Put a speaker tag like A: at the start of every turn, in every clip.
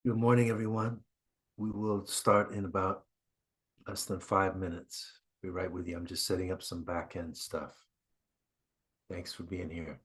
A: Good morning, everyone. We will start in about less than 5 minutes. Be right with you. I'm just setting up some back end stuff. Thanks for being here.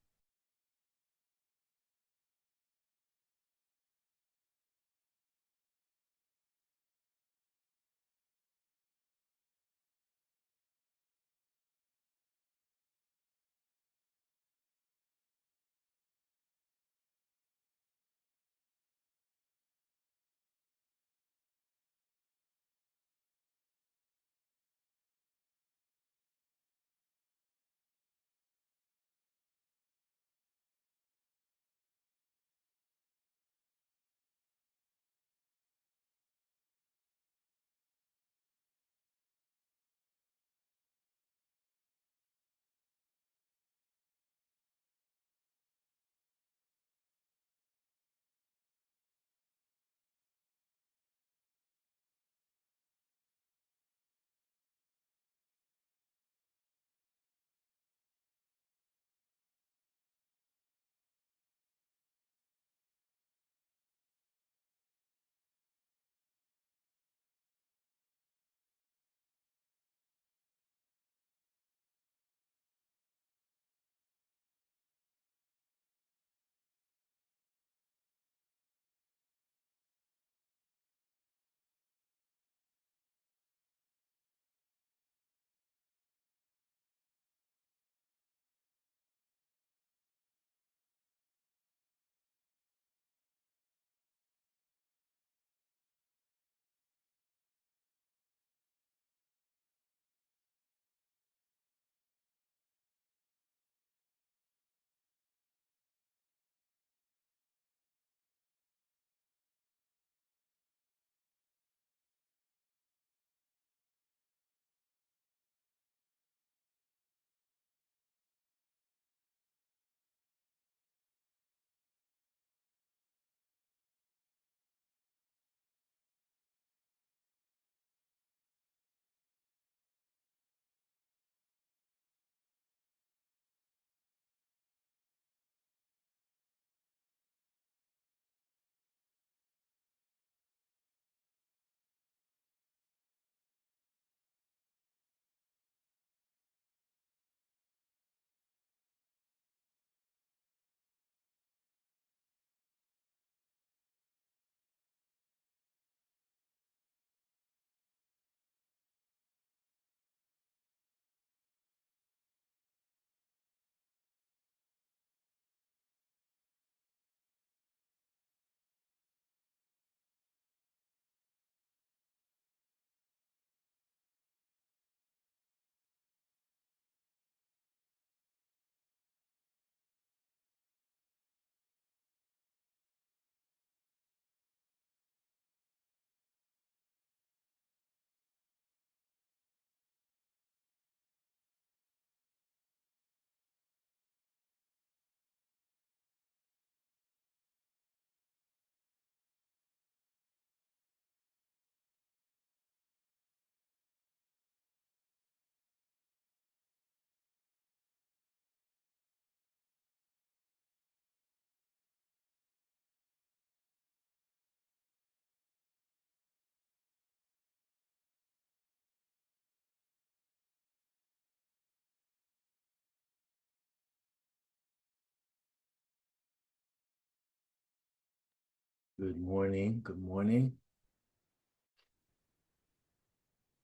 A: Good morning. Good morning.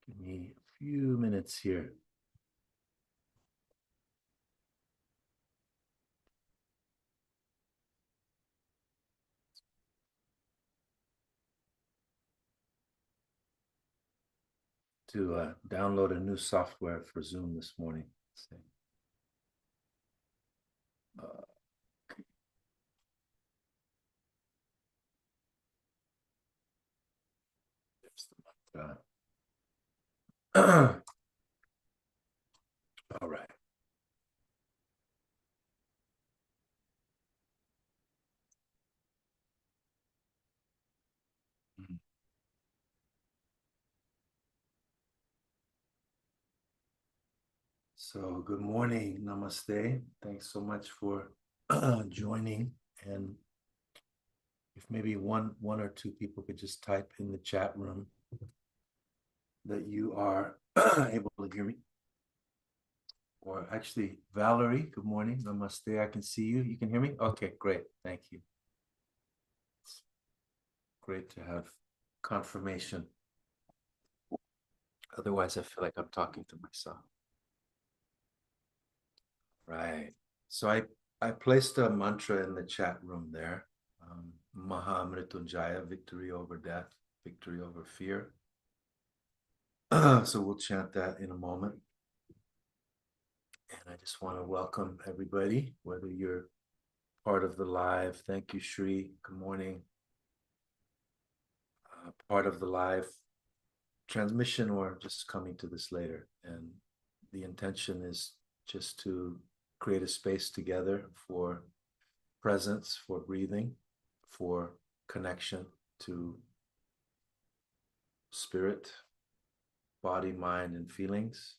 A: Give me a few minutes here. To download a new software for Zoom this morning. Uh, all right. So, good morning. Namaste. Thanks so much for joining. And If maybe one or two people could just type in the chat room that you are able to hear me. Or actually, Valerie, good morning. Namaste. I can see you. You can hear me? Okay, great. Thank you. It's great to have confirmation. Otherwise, I feel like I'm talking to myself. Right. So I placed a mantra in the chat room there. Maha Amritunjaya, victory over death, victory over fear. So we'll chant that in a moment. And I just want to welcome everybody, whether you're part of the live. Thank you, Shri. Good morning. Part of the live transmission or just coming to this later. And the intention is just to create a space together for presence, for breathing, for connection to spirit, body, mind, and feelings,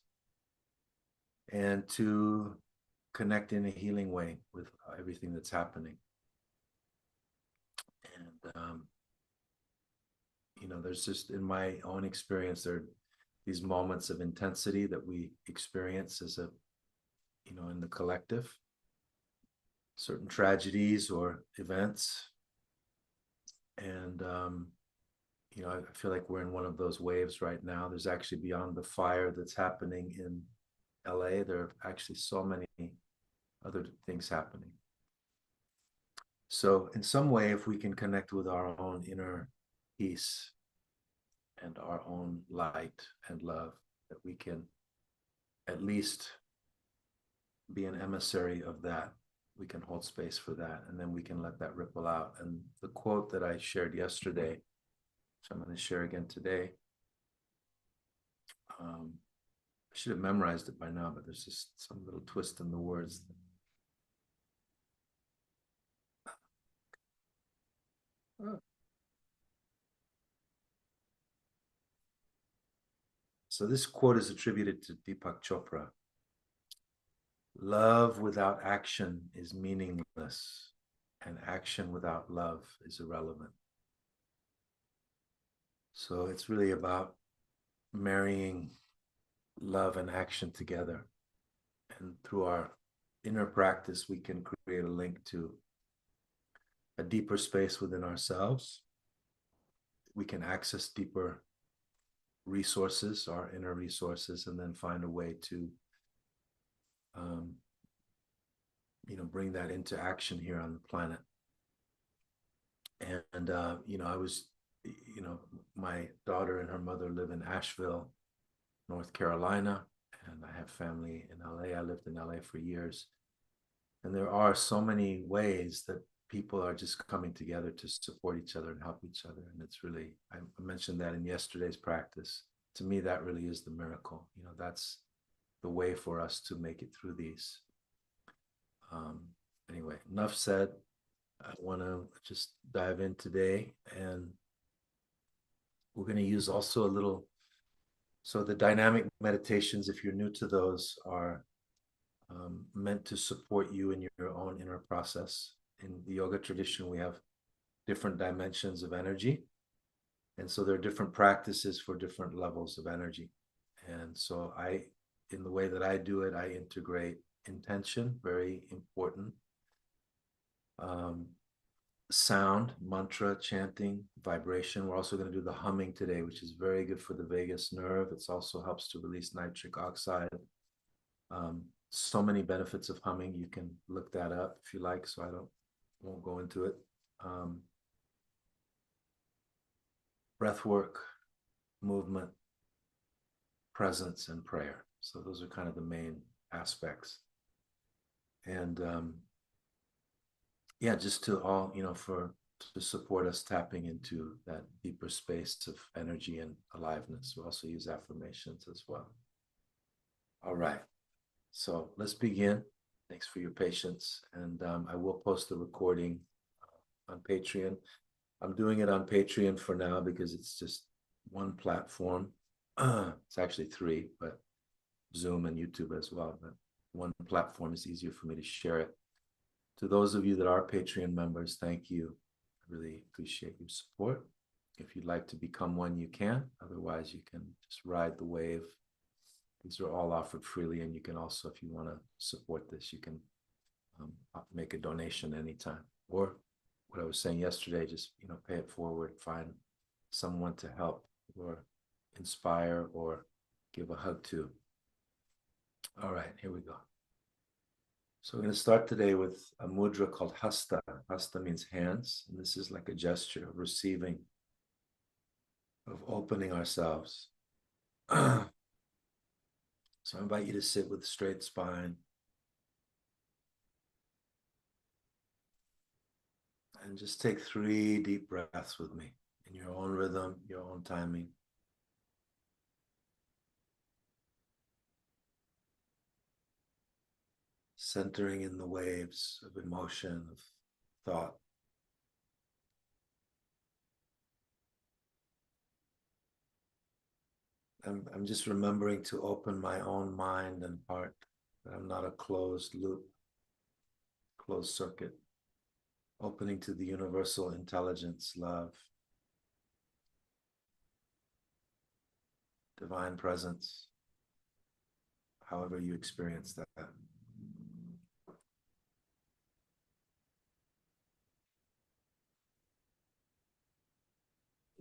A: and to connect in a healing way with everything that's happening. And there's just, in my own experience, there are these moments of intensity that we experience as in the collective, certain tragedies or events. And I feel like we're in one of those waves right now. There's actually, beyond the fire that's happening in LA, there are actually so many other things happening. So in some way, if we can connect with our own inner peace and our own light and love, that we can at least be an emissary of that. We can hold space for that, and then we can let that ripple out. And the quote that I shared yesterday, which I'm going to share again today, I should have memorized it by now, but there's just some little twist in the words. So this quote is attributed to Deepak Chopra. Love without action is meaningless, and action without love is irrelevant. So it's really about marrying love and action together. And through our inner practice, we can create a link to a deeper space within ourselves. We can access deeper resources, our inner resources, and then find a way to bring that into action here on the planet. And I was, my daughter and her mother live in Asheville, North Carolina, and I have family in LA. I lived in LA for years. And there are so many ways that people are just coming together to support each other and help each other. And it's really, I mentioned that in yesterday's practice. To me, that really is the miracle. That's the way for us to make it through these. Anyway, enough said. I want to just dive in today, and we're going to use also a little. So the dynamic meditations, if you're new to those, are meant to support you in your own inner process. In the yoga tradition, we have different dimensions of energy. And so there are different practices for different levels of energy. And so in the way that I do it, I integrate intention, very important. Sound, mantra, chanting, vibration. We're also going to do the humming today, which is very good for the vagus nerve. It also helps to release nitric oxide. So many benefits of humming. You can look that up if you like, so I won't go into it. Breath work, movement, presence, and prayer. So those are kind of the main aspects. And just to all, to support us tapping into that deeper space of energy and aliveness. We also use affirmations as well. All right. So let's begin. Thanks for your patience. And I will post the recording on Patreon. I'm doing it on Patreon for now because it's just one platform. It's actually three, but Zoom and YouTube as well. But one platform is easier for me to share it. To those of you that are Patreon members, thank you. really appreciate your support. If you'd like to become one, you can. Otherwise, you can just ride the wave. These are all offered freely, and you can also, if you want to support this, you can make a donation anytime. Or what I was saying yesterday, just pay it forward, find someone to help or inspire or give a hug to. All right, here we go. So we're going to start today with a mudra called Hasta. Hasta means hands, and this is like a gesture of receiving, of opening ourselves. So I invite you to sit with a straight spine and just take 3 deep breaths with me in your own rhythm, your own timing. Centering in the waves of emotion, of thought. I'm just remembering to open my own mind and heart. That I'm not a closed loop, closed circuit. Opening to the universal intelligence, love, divine presence, however you experience that.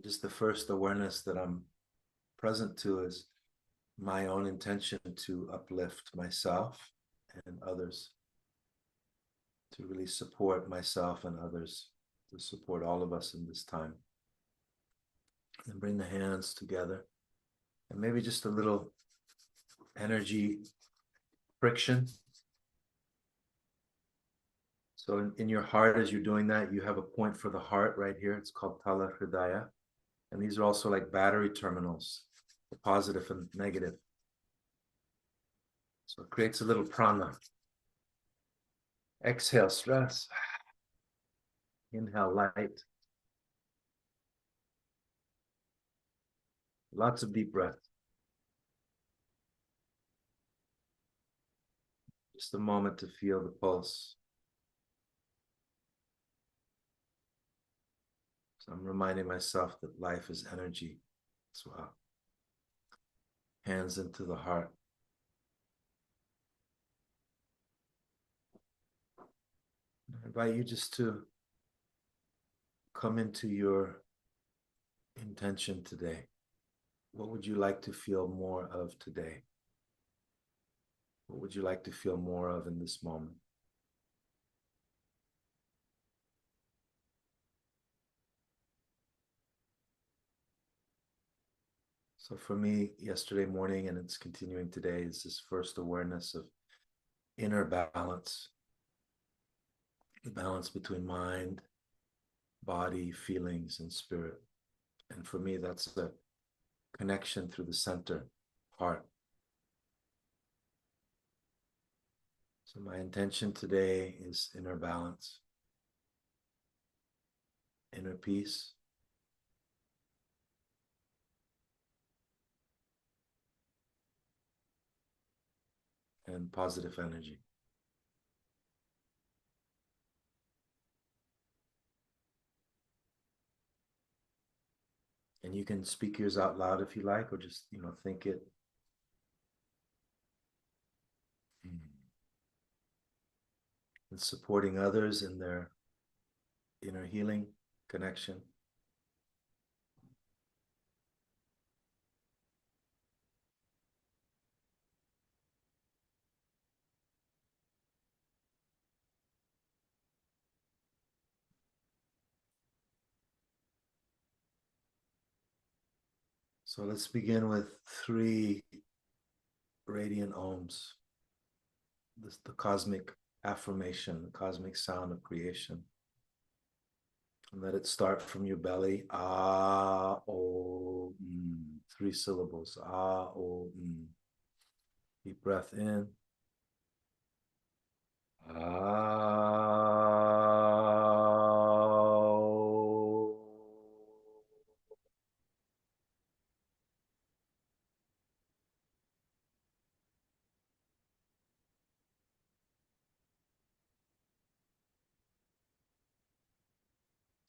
A: Just the first awareness that I'm present to is my own intention to uplift myself and others, to really support myself and others, to support all of us in this time. And bring the hands together, and maybe just a little energy friction. So in your heart, as you're doing that, you have a point for the heart right here. It's called Tala Hridaya. And these are also like battery terminals, the positive and negative. So it creates a little prana. Exhale, stress. Inhale, light. Lots of deep breath. Just a moment to feel the pulse. So I'm reminding myself that life is energy as well. Hands into the heart. I invite you just to come into your intention today. What would you like to feel more of today? What would you like to feel more of in this moment? So for me, yesterday morning, and it's continuing today, is this first awareness of inner balance, the balance between mind, body, feelings, and spirit. And for me, that's the connection through the center, heart. So my intention today is inner balance, inner peace, and positive energy. And you can speak yours out loud if you like, or just, think it. And supporting others in their inner healing connection. So let's begin with 3 radiant ohms. This the cosmic affirmation, the cosmic sound of creation. And let it start from your belly. Ah, oh, 3 syllables. Ah, oh, Deep breath in. Ah.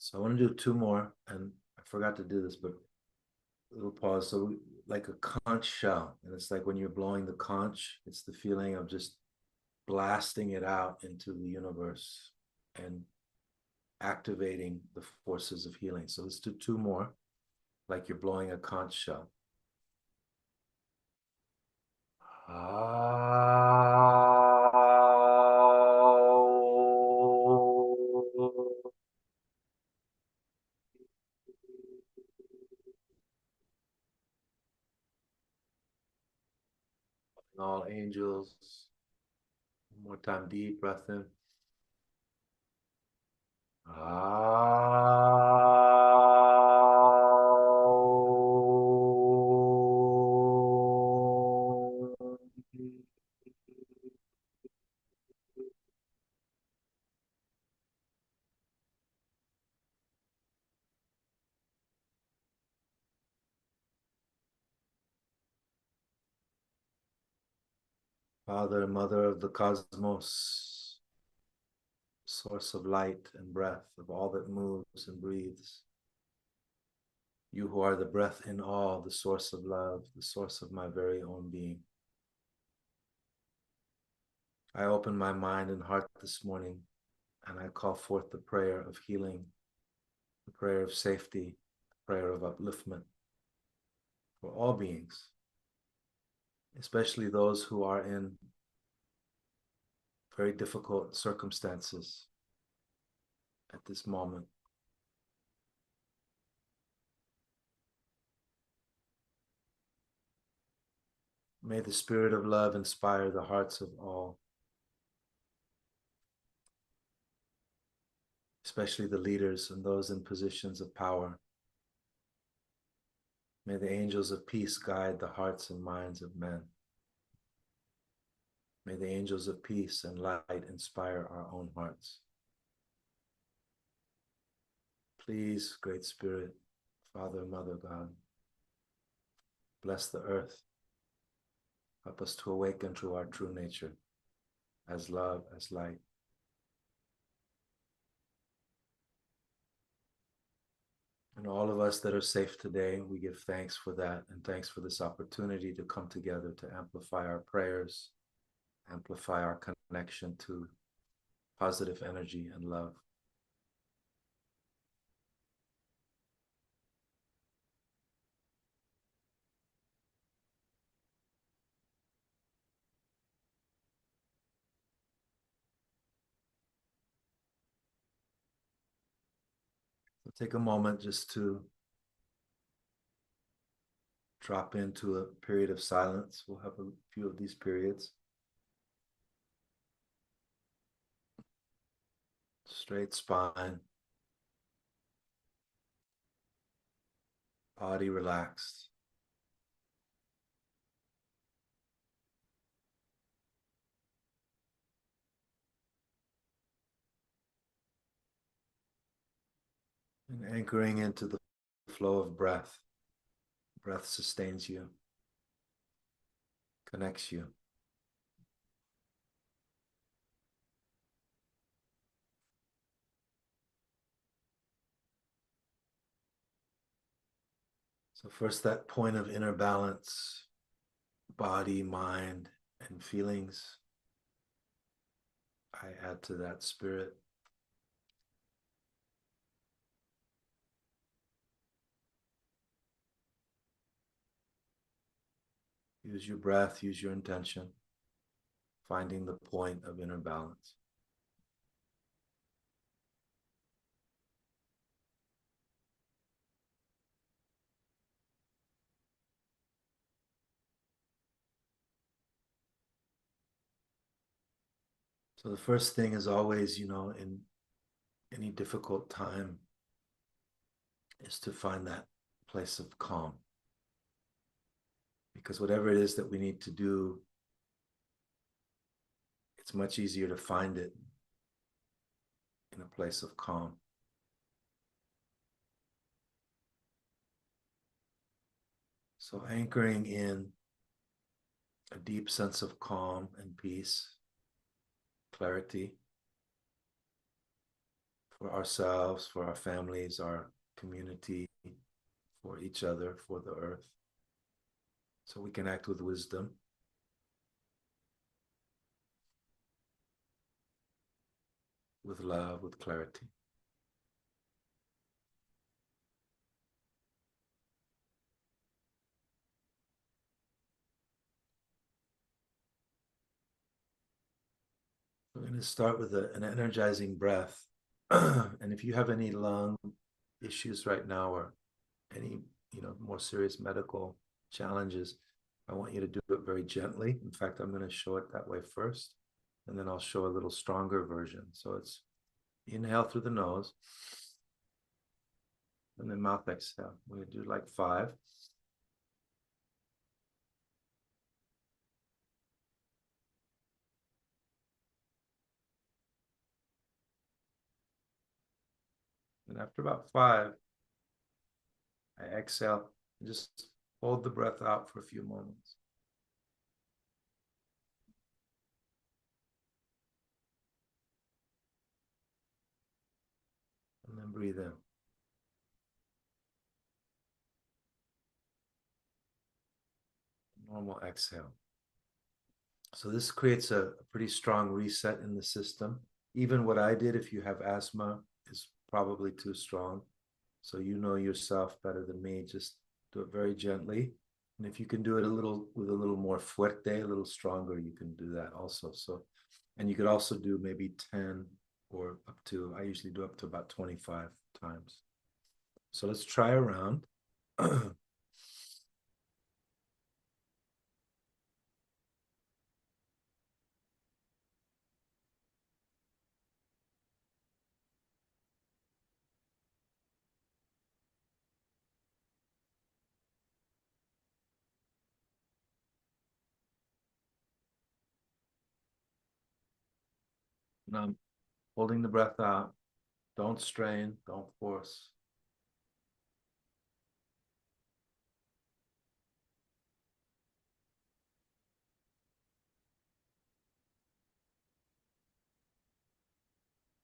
A: So I want to do two more, and I forgot to do this, but a little pause. So like a conch shell, and it's like when you're blowing the conch, it's the feeling of just blasting it out into the universe and activating the forces of healing. So let's do two more, like you're blowing a conch shell. All angels. One more time, deep breath in. Father and Mother of the cosmos, source of light and breath of all that moves and breathes. You who are the breath in all, the source of love, the source of my very own being. I open my mind and heart this morning and I call forth the prayer of healing, the prayer of safety, the prayer of upliftment for all beings, especially those who are in very difficult circumstances at this moment. May the spirit of love inspire the hearts of all, especially the leaders and those in positions of power. May the angels of peace guide the hearts and minds of men. May the angels of peace and light inspire our own hearts. Please, Great Spirit, Father, Mother, God, bless the earth. Help us to awaken to our true nature as love, as light. And all of us that are safe today, we give thanks for that and thanks for this opportunity to come together to amplify our prayers, amplify our connection to positive energy and love. So take a moment just to drop into a period of silence. We'll have a few of these periods. Straight spine, body relaxed. And anchoring into the flow of breath. Breath sustains you, connects you. So first, that point of inner balance, body, mind, and feelings. I add to that spirit. Use your breath, use your intention, finding the point of inner balance. So the first thing is always, in any difficult time, is to find that place of calm. Because whatever it is that we need to do, it's much easier to find it in a place of calm. So anchoring in a deep sense of calm and peace, clarity for ourselves, for our families, our community, for each other, for the earth, so we can act with wisdom, with love, with clarity. We're going to start with an energizing breath. And if you have any lung issues right now or any, more serious medical challenges, I want you to do it very gently. In fact, I'm going to show it that way first, and then I'll show a little stronger version. So it's inhale through the nose, and then mouth exhale. We're going to do like 5. And after about 5, I exhale and just hold the breath out for a few moments. And then breathe in. Normal exhale. So this creates a pretty strong reset in the system. Even what I did, if you have asthma, is probably too strong. So you know yourself better than me. Just do it very gently. And if you can do it a little with a little more fuerte, a little stronger, you can do that also. So, and you could also do maybe 10 or up to, I usually do up to about 25 times. So let's try a round. And I'm holding the breath out. Don't strain, don't force.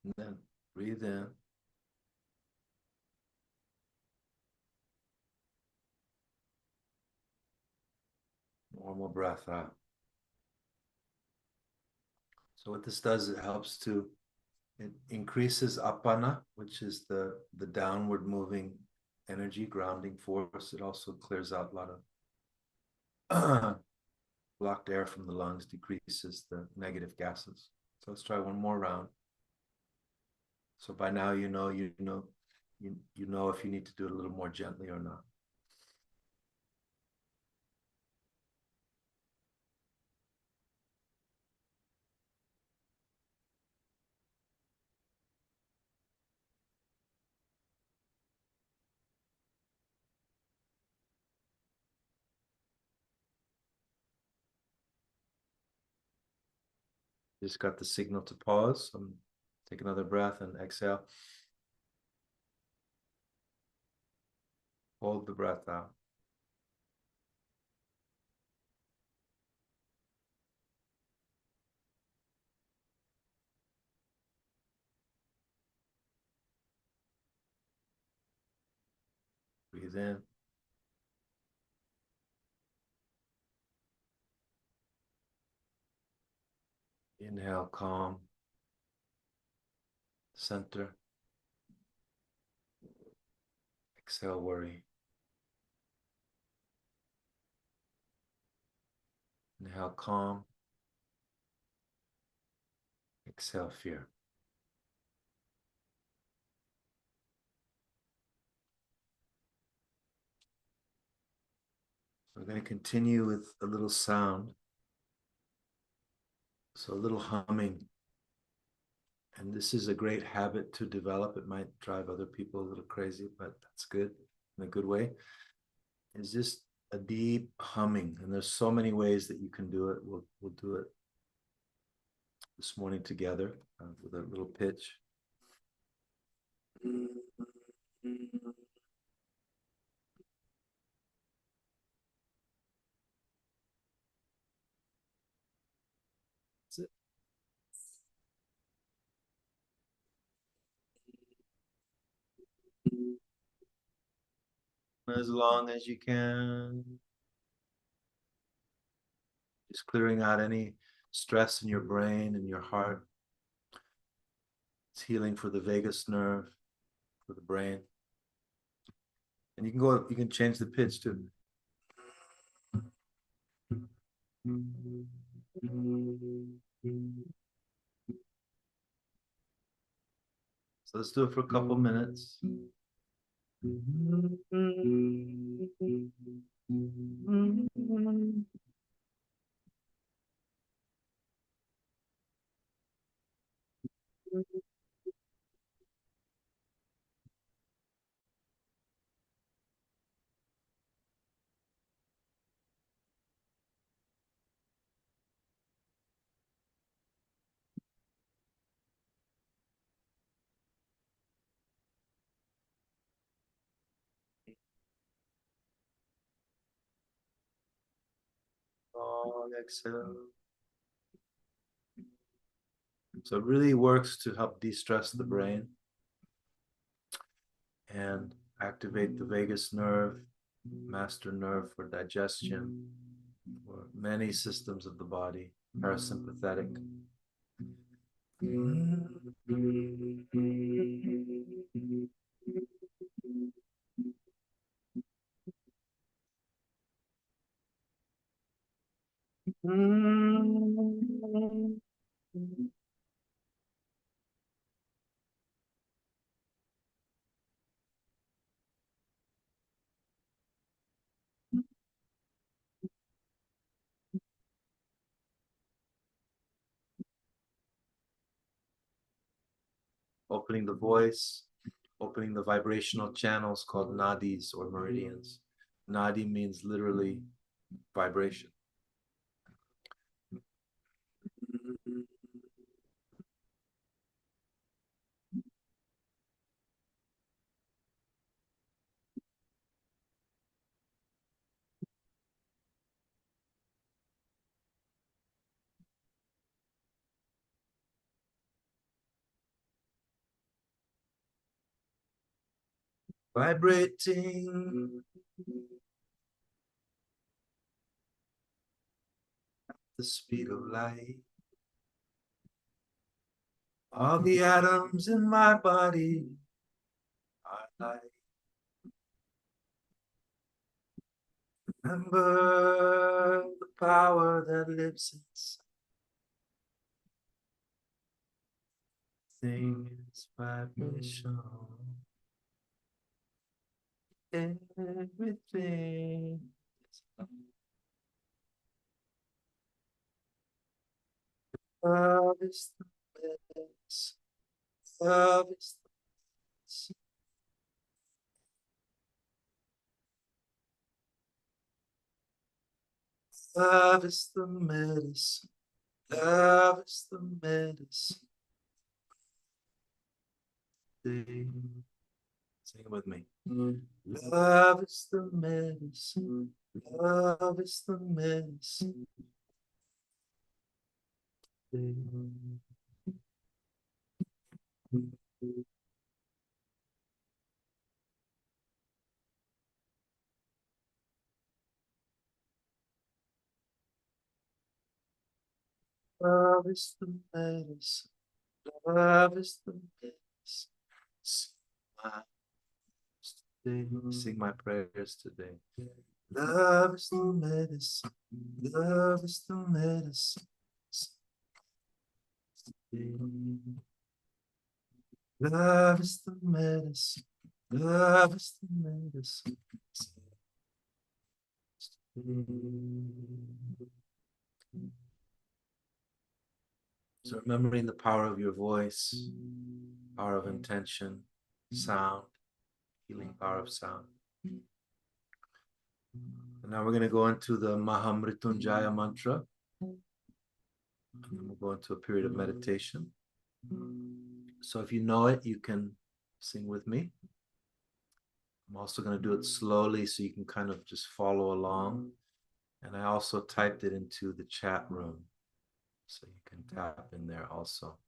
A: And then breathe in. Normal breath out. So what this does, it helps to, it increases apana, which is the downward moving energy, grounding force. It also clears out a lot of blocked air from the lungs, decreases the negative gases. So let's try one more round. So by now you know if you need to do it a little more gently or not. Just got the signal to pause. Take another breath and exhale. Hold the breath out. Breathe in. Inhale, calm. Center. Exhale, worry. Inhale, calm. Exhale, fear. We're going to continue with a little sound. So a little humming. And this is a great habit to develop. It might drive other people a little crazy, but that's good in a good way. Is just a deep humming. And there's so many ways that you can do it. We'll do it this morning together with a little pitch. That's it. As long as you can. Just clearing out any stress in your brain and your heart. It's healing for the vagus nerve, for the brain. And you can change the pitch too. So let's do it for a couple minutes. Long exhale. So it really works to help de-stress the brain and activate the vagus nerve, master nerve for digestion, for many systems of the body, parasympathetic. Opening the voice, opening the vibrational channels called nadis or meridians. Nadi means literally vibration. Vibrating at the speed of light. All the atoms in my body are light. Remember the power that lives inside. Things vibration. Everything is love is the best. Love is the best. Love is the medicine. Love is the medicine. Sing it with me. Love is the medicine. Love is the medicine. Love is the medicine. Love is the medicine. Sing my prayers today. Love is the medicine. Love is the medicine. Love is the medicine. Love is the medicine. So remembering the power of your voice, power of intention, sound, healing power of sound. And now we're going to go into the Mahamrityunjaya mantra. And we'll go into a period of meditation. So if you know it, you can sing with me. I'm also going to do it slowly so you can kind of just follow along. And I also typed it into the chat room, so you can tap in there also.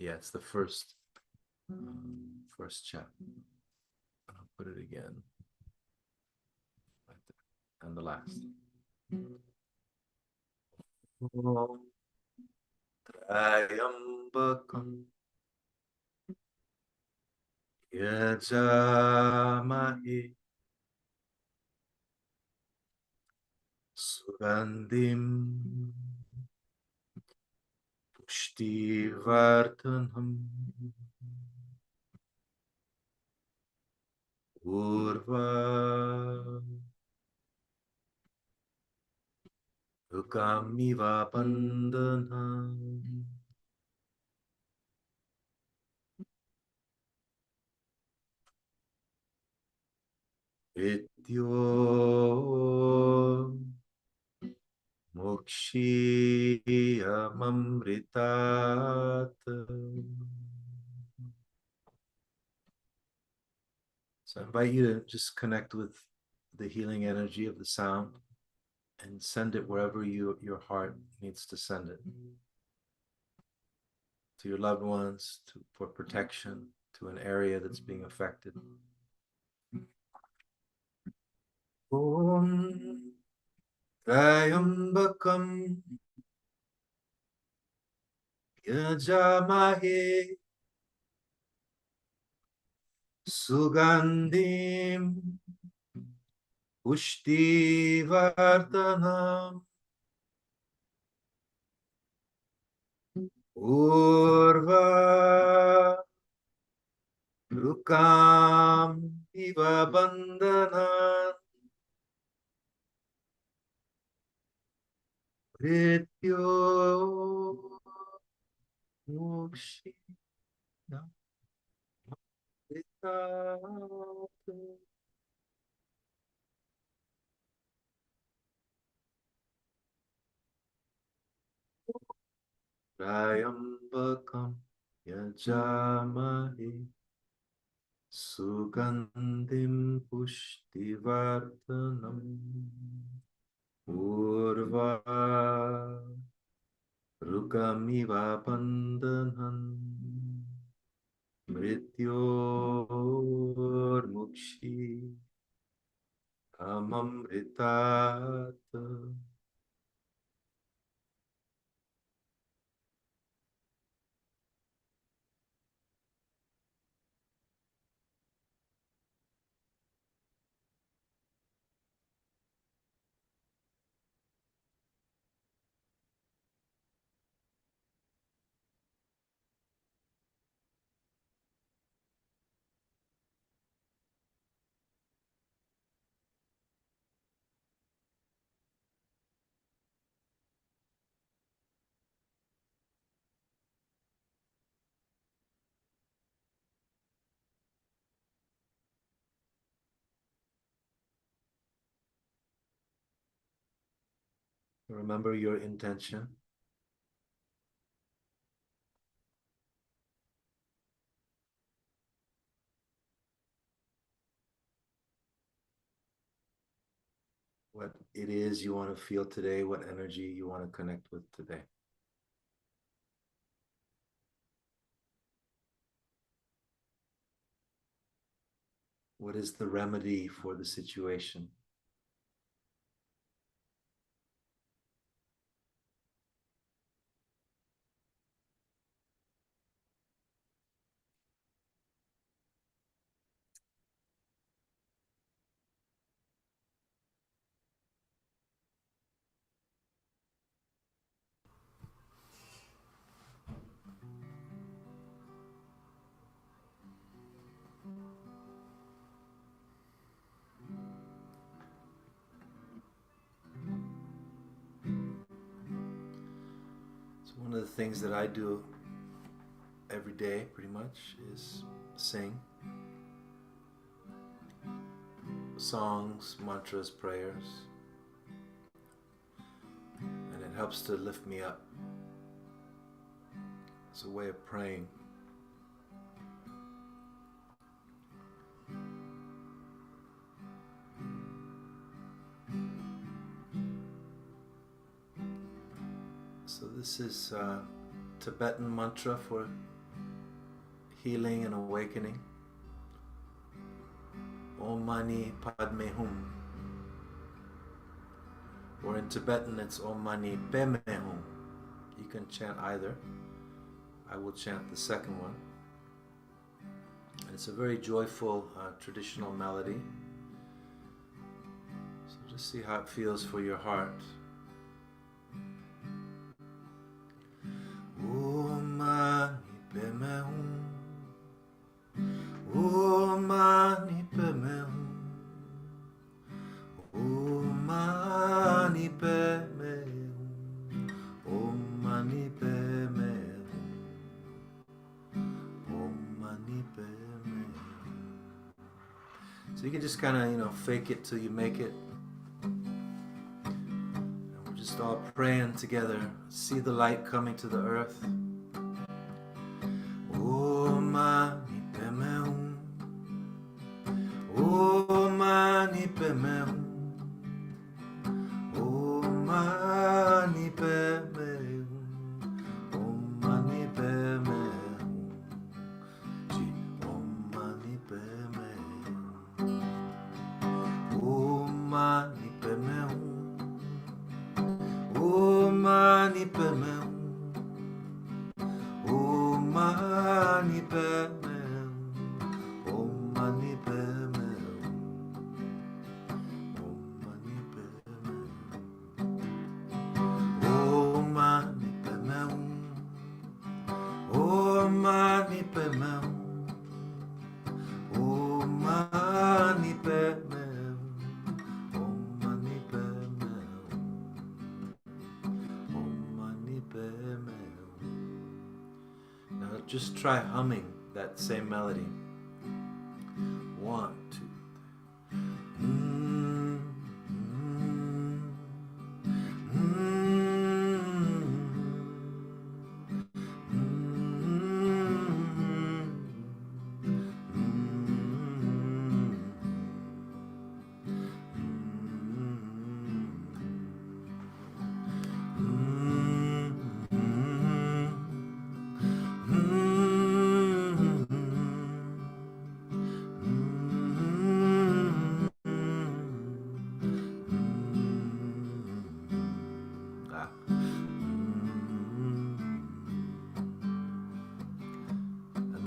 A: Yeah, it's the first chapter. I'll put it again. Right there. And the last. Om Trayambakam Yajamahe Sugandhim Pushtivardhanam Urva Rukamiva Bandhanam Vidyo Mokshiyamamritat. So I invite you to just connect with the healing energy of the sound and send it wherever your heart needs to send it. To your loved ones, for protection, to an area that's being affected. Om Trayambakam Yajamahe Sugandhim Pushtivardhanam Urva Rukam Iva Bandhanan Mrityo Mokshi Trayambakam Yajamahe Sugandhim Pushtivardhanam Urva Rukamiva Bandhanan Mrityormukshi Amamritat. Remember your intention. What it is you want to feel today, what energy you want to connect with today. What is the remedy for the situation? So one of the things that I do every day pretty much is sing songs, mantras, prayers, and it helps to lift me up. It's a way of praying. So this is Tibetan mantra for healing and awakening. Om Mani Padme Hum. Or in Tibetan, it's Om Mani Padme Hum. You can chant either. I will chant the second one. And it's a very joyful traditional melody. So just see how it feels for your heart. Om Mani Padme Hum. Om Mani Padme Hum. Om Mani Padme Hum. Om Mani Padme Hum. Om Mani Padme Hum. So you can just kind of, fake it till you make it. And we're just all praying together. See the light coming to the earth. Om Mani Padme Hum. Om Mani Padme Hum. Om Mani Padme Hum. Om Mani Padme Hum. Om Mani Padme Hum. Om Mani Padme Hum. Om Mani Padme Hum. Om Mani Padme Hum. Om Mani Padme Hum. Om Mani Padme Hum. Om Mani Padme Hum. Om Mani Padme Hum. Om Mani Padme Hum. Now just try humming that same melody. 1, 2, 3.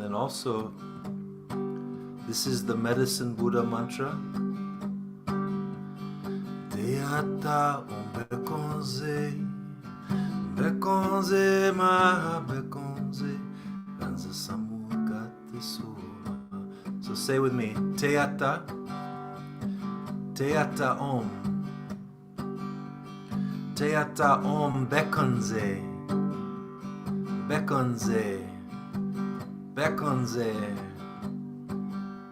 A: And also, this is the Medicine Buddha mantra. Teata bekonze, bekonze maha bekonze, ganza samukate suha. So say with me, Teata, Teata Om, Teata Om bekonze, bekonze, bekonze,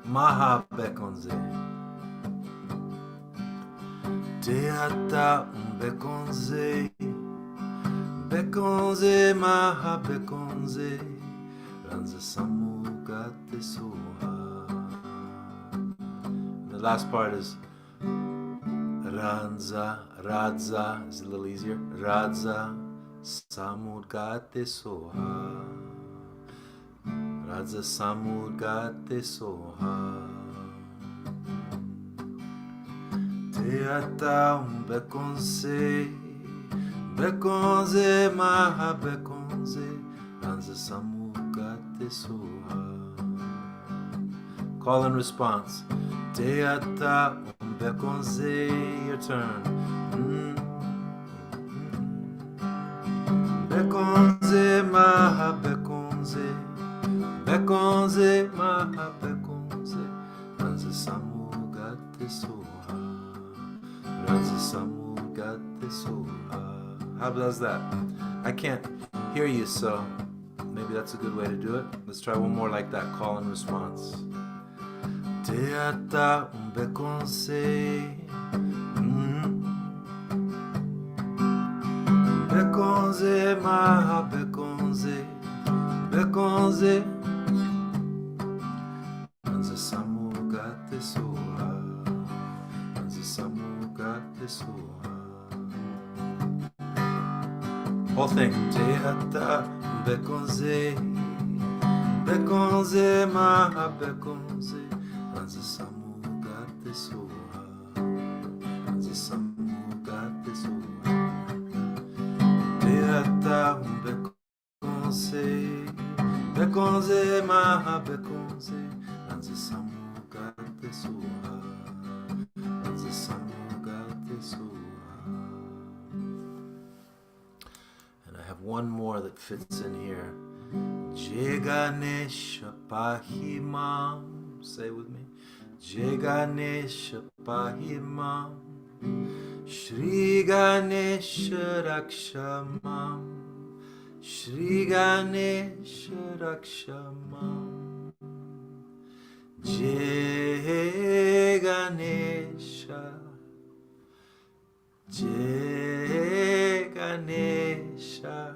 A: maha bekonze. Teata bekonze, bekonze maha bekonze, ranza samukate suha. The last part is ranza, radza is a little easier. Radza samudgate soha. Radza samudgate soha. Teata bekonze, bekonze maha bekonze, ranza samudgate soha. Call and response. Teata bekonze, your turn. Bekonze maha bekonze, bekonze maha bekonze, ranza samudgate soha, ranza samudgate soha. How does that? I can't hear you, so maybe that's a good way to do it. Let's try one more like that, call and response. Teata bekonze, bekonze maha bekonze, bekonze, ranza samudgate soha, ranza samudgate soha. Whole thing. Teata bekonze, bekonze maha bekonze anze samugate soha anze samugate soha beata bekonze bekonze maha bekonze anze samugate soha anze samugate soha. And I have one more that fits in here. Jai Ganesha Pahimam. Say with me. Jai Ganesha Pahimam. Shri Ganesha Rakshamam. Shri Ganesha Rakshamam. Jai Ganesha. Jai Ganesha.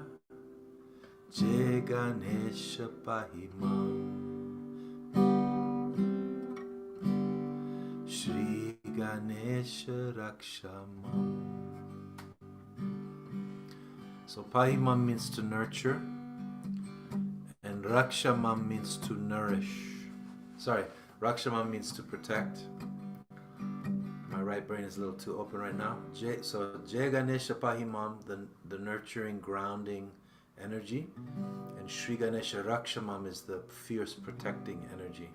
A: Jai Ganesha Pahimam. Shri Ganesha Rakshamam. So Pahimam means to nurture, and Rakshamam means to nourish. Sorry, Rakshamam means to protect. My right brain is a little too open right now. So Jai Ganesha Pahimam, the nurturing, grounding energy, and Shri Ganesha Rakshamam is the fierce protecting energy,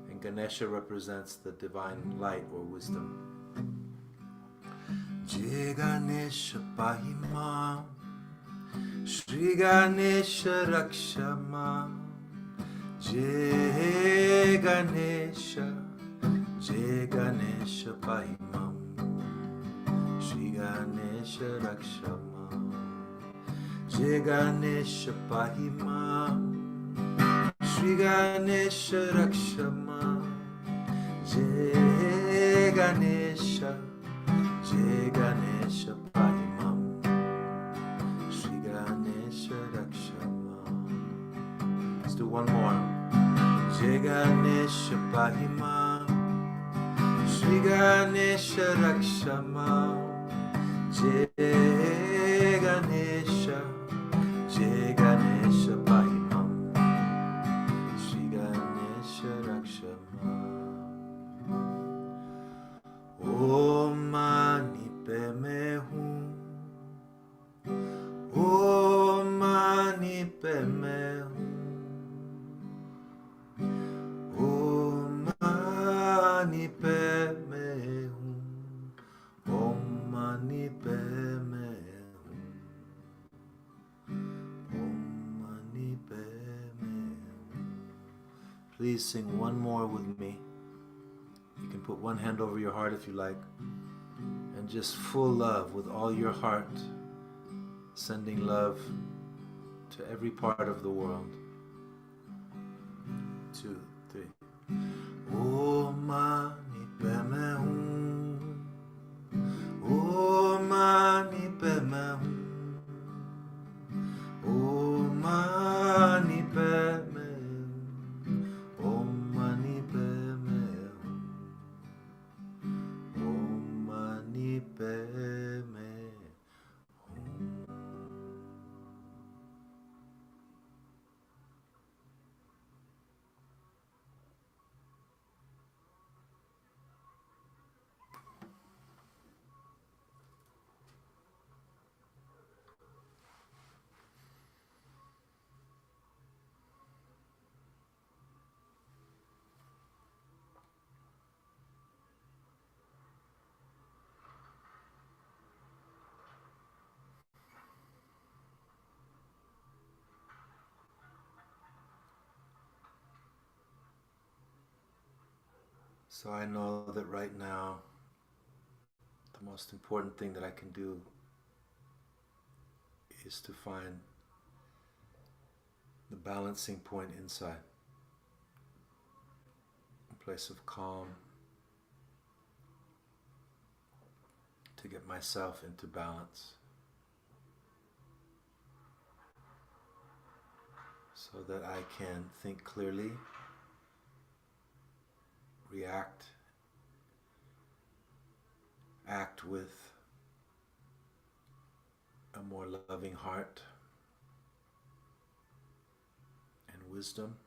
A: and Ganesha represents the divine light or wisdom. Jai Ganesha Pahimam, Shri Ganesha Rakshamam, Jai Ganesha, Jai Ganesha Pahimam, Shri Ganesha Rakshamam. Jai Ganesha Pahimam, Shri Ganesha Rakshamam, Jai Ganesha, Jai Ganesha Pahimam, Shri Ganesha Rakshamam. Let's do one more. Jai Ganesha Pahimam, Shri Ganesha Rakshamam, Jai Ganesha, Jai Ganesha Pahimam, Shri Ganesha Rakshamam. Om Mani Padme Hum, Om Mani Padme Hum, Om Mani Padme Hum, Om Mani Padme Hum. Please sing one more with me. You can put one hand over your heart if you like, and just full love with all your heart, sending love to every part of the world. 2, 3. Om Mani Padme Hum, Om Mani Padme Hum, Om Mani Padme Hum, Om Mani Padme Hum, Om Mani Padme Hum. So I know that right now, the most important thing that I can do is to find the balancing point inside, a place of calm, to get myself into balance, so that I can think clearly, react, act with a more loving heart and wisdom,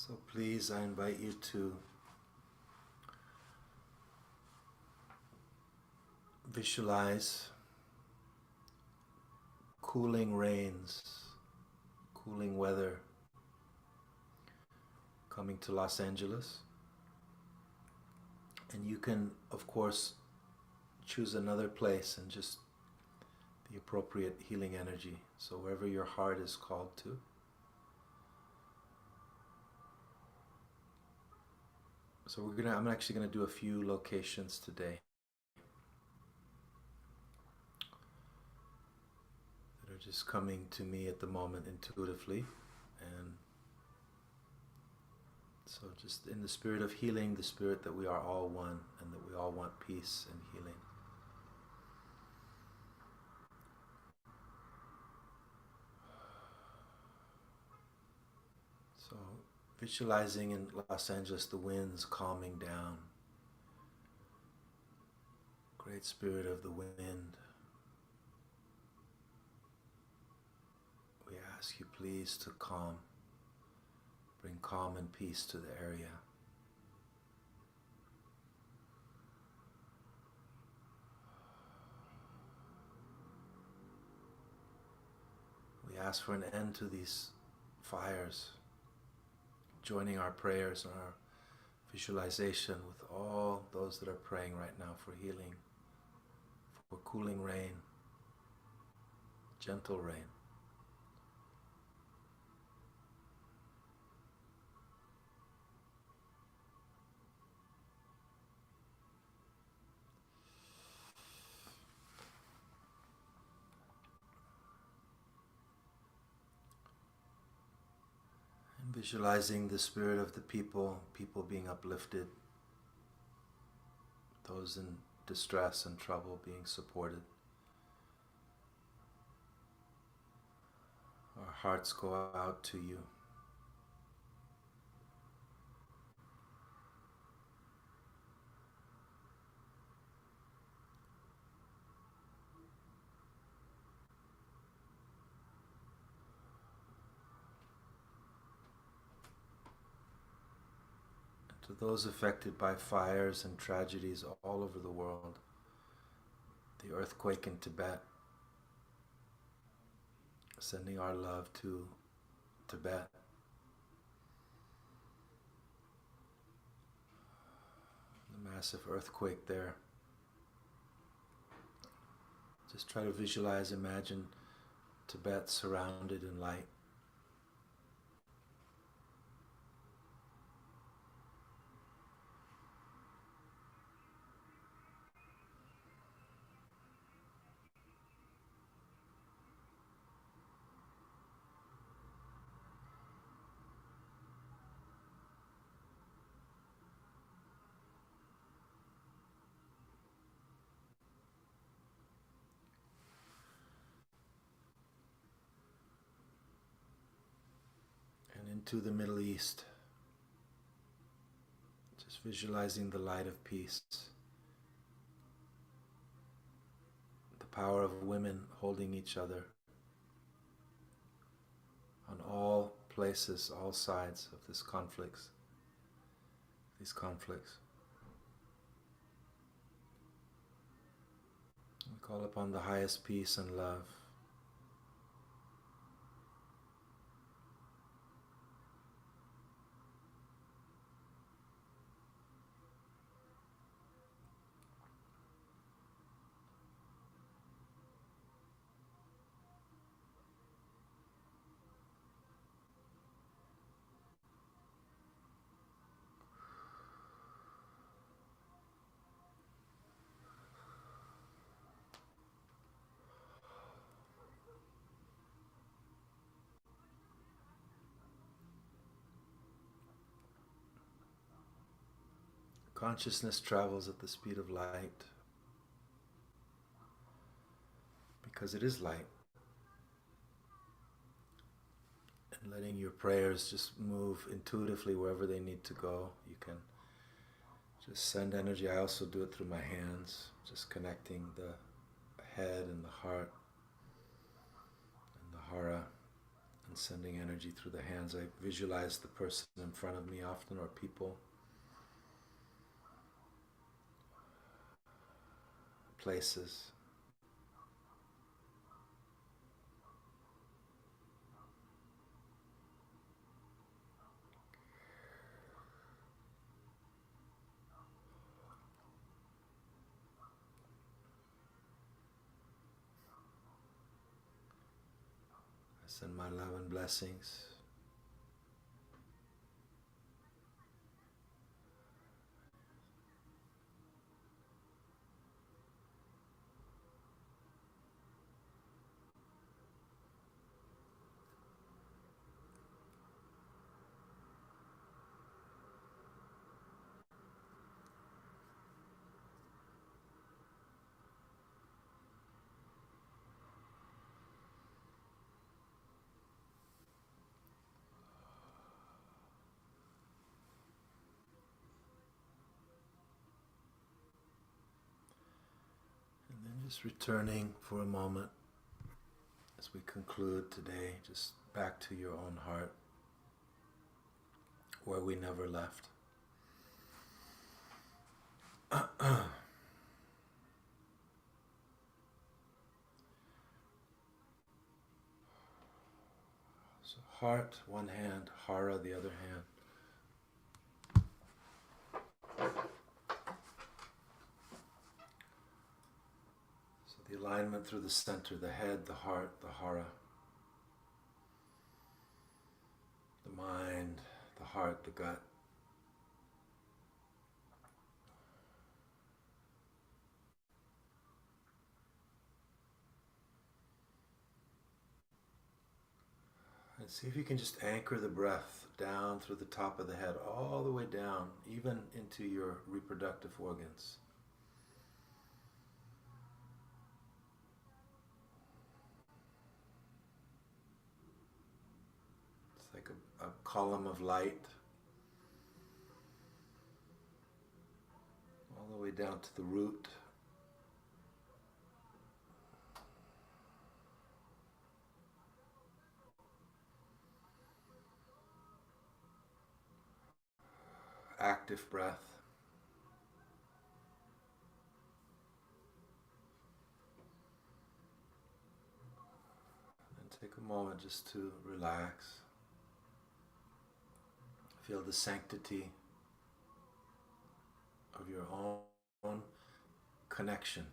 A: So please, I invite you to visualize cooling rains, cooling weather coming to Los Angeles. And you can, of course, choose another place and just the appropriate healing energy. So wherever your heart is called to. So I'm actually gonna do a few locations today that are just coming to me at the moment intuitively. And so just in the spirit of healing, the spirit that we are all one and that we all want peace and healing. So visualizing in Los Angeles the winds calming down. Great spirit of the wind. We ask you please to bring calm and peace to the area. We ask for an end to these fires, joining our prayers and our visualization with all those that are praying right now for healing, for cooling rain, gentle rain. And visualizing the spirit of the people being uplifted, those in distress and trouble being supported. Our hearts go out to you. To those affected by fires and tragedies all over the world, the earthquake in Tibet, sending our love to Tibet. The massive earthquake there. Just try to visualize, imagine Tibet surrounded in light. And into the Middle East, just visualizing the light of peace, the power of women holding each other on all places, all sides of these conflicts. We call upon the highest peace and love. Consciousness travels at the speed of light because it is light. And letting your prayers just move intuitively wherever they need to go. You can just send energy. I also do it through my hands, just connecting the head and the heart and the hara and sending energy through the hands. I visualize the person in front of me often, or people, places. I send my love and blessings. And then just returning for a moment as we conclude today, just back to your own heart, where we never left. So heart, one hand, hara, the other hand. So the alignment through the center, the head, the heart, the hara. The mind, the heart, the gut. And see if you can just anchor the breath down through the top of the head, all the way down, even into your reproductive organs. It's like a column of light, all the way down to the root. Active breath. And take a moment just to relax. Feel the sanctity of your own connection.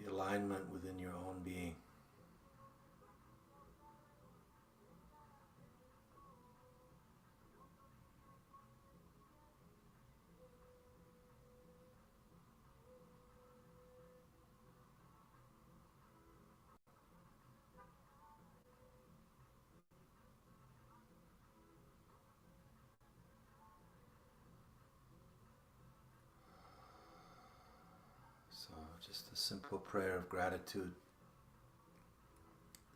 A: The alignment within your own being. So just a simple prayer of gratitude.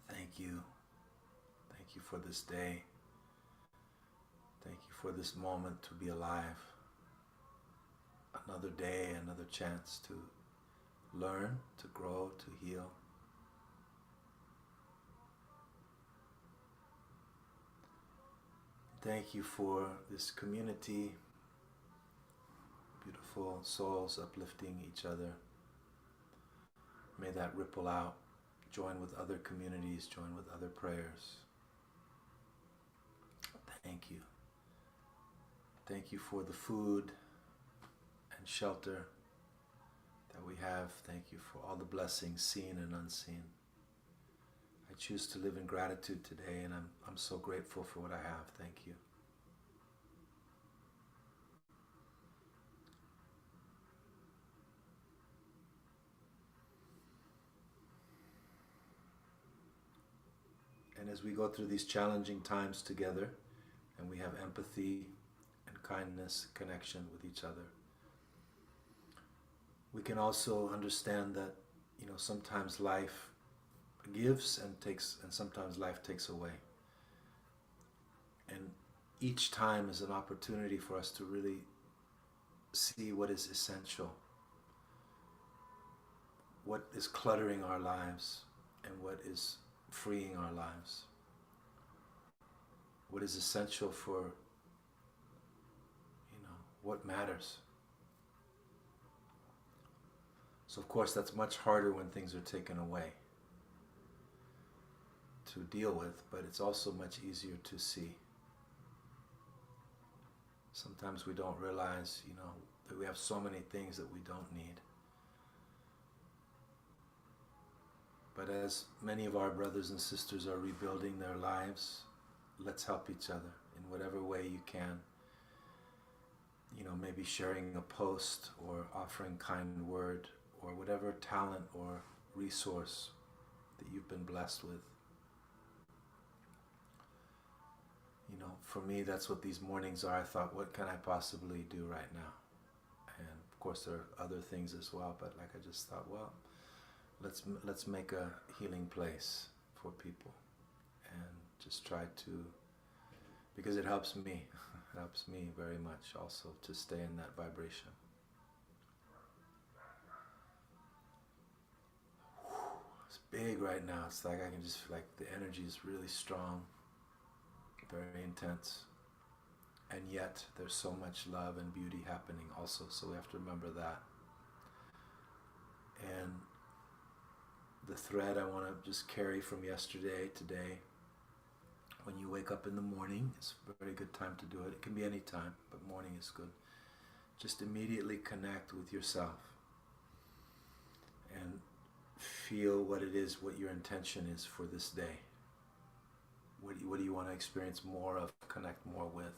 A: Thank you. Thank you for this day. Thank you for this moment to be alive. Another day, another chance to learn, to grow, to heal. Thank you for this community, beautiful souls uplifting each other. May that ripple out, join with other communities, join with other prayers. Thank you. Thank you for the food and shelter that we have. Thank you for all the blessings, seen and unseen. I choose to live in gratitude today, and I'm so grateful for what I have. Thank you. And as we go through these challenging times together, and we have empathy and kindness, connection with each other, we can also understand that, sometimes life gives and takes, and sometimes life takes away. And each time is an opportunity for us to really see what is essential, what is cluttering our lives and what is freeing our lives. What is essential for, what matters. So of course that's much harder when things are taken away to deal with, but it's also much easier to see. Sometimes we don't realize, that we have so many things that we don't need. But as many of our brothers and sisters are rebuilding their lives, let's help each other in whatever way you can. Maybe sharing a post or offering kind word or whatever talent or resource that you've been blessed with. For me, that's what these mornings are. I thought, what can I possibly do right now? And of course there are other things as well, but I just thought, well, let's make a healing place for people and just try to, because it helps me. It helps me very much also to stay in that vibration. It's big right now. It's like I can just feel like the energy is really strong, very intense. And yet there's so much love and beauty happening also, so we have to remember that. And the thread I want to just carry from yesterday, today, when you wake up in the morning, it's a very good time to do it. It can be any time, but morning is good. Just immediately connect with yourself and feel what it is, what your intention is for this day. What do you want to experience more of, connect more with,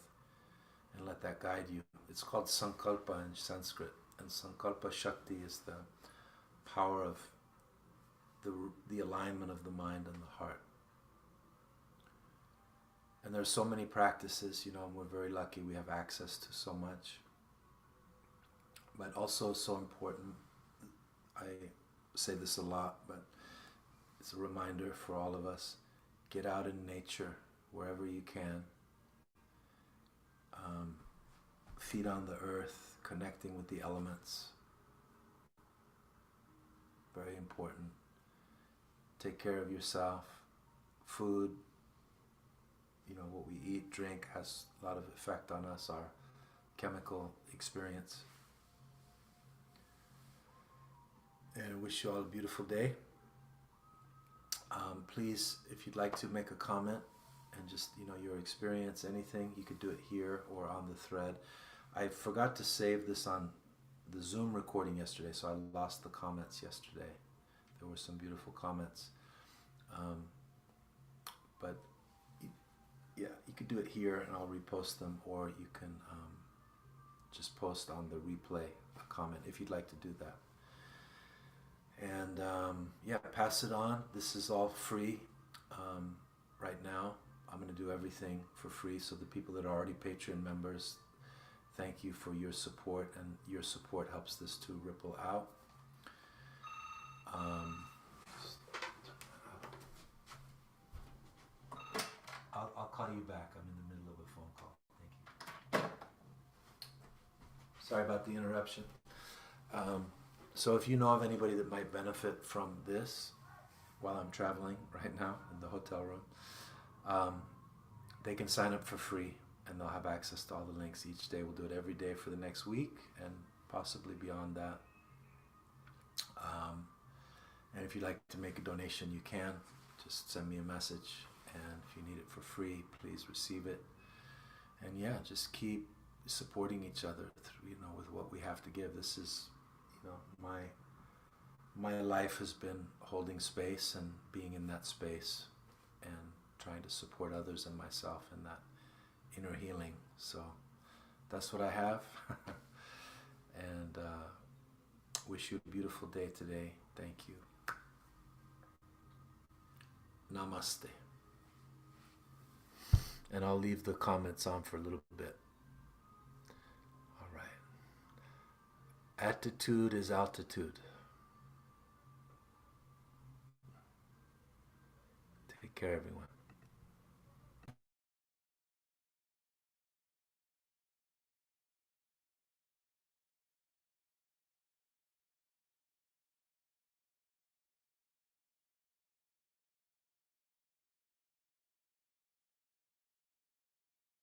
A: and let that guide you. It's called Sankalpa in Sanskrit, and Sankalpa Shakti is the power of the alignment of the mind and the heart. And there's so many practices, and we're very lucky we have access to so much. But also so important, I say this a lot, but it's a reminder for all of us, get out in nature wherever you can. Feet on the earth, connecting with the elements. Very important. Take care of yourself. Food, what we eat, drink has a lot of effect on us, our chemical experience. And I wish you all a beautiful day. Please, if you'd like to make a comment and just, your experience, anything, you could do it here or on the thread. I forgot to save this on the Zoom recording yesterday, so I lost the comments yesterday. There were some beautiful comments. But yeah, you could do it here and I'll repost them, or you can just post on the replay a comment if you'd like to do that. And yeah, pass it on. This is all free right now. I'm going to do everything for free, so the people that are already Patreon members, thank you for your support, and your support helps this to ripple out. I'll call you back. I'm in the middle of a phone call. Thank you. Sorry about the interruption. So if you know of anybody that might benefit from this while I'm traveling right now in the hotel room, they can sign up for free and they'll have access to all the links each day. We'll do it every day for the next week and possibly beyond that. And if you'd like to make a donation, you can. Just send me a message, and if you need it for free, please receive it. And yeah, just keep supporting each other through, with what we have to give. This is, my life has been holding space and being in that space and trying to support others and myself in that inner healing. So that's what I have. And wish you a beautiful day today. Thank you. Namaste. And I'll leave the comments on for a little bit. All right. Attitude is altitude. Take care, everyone.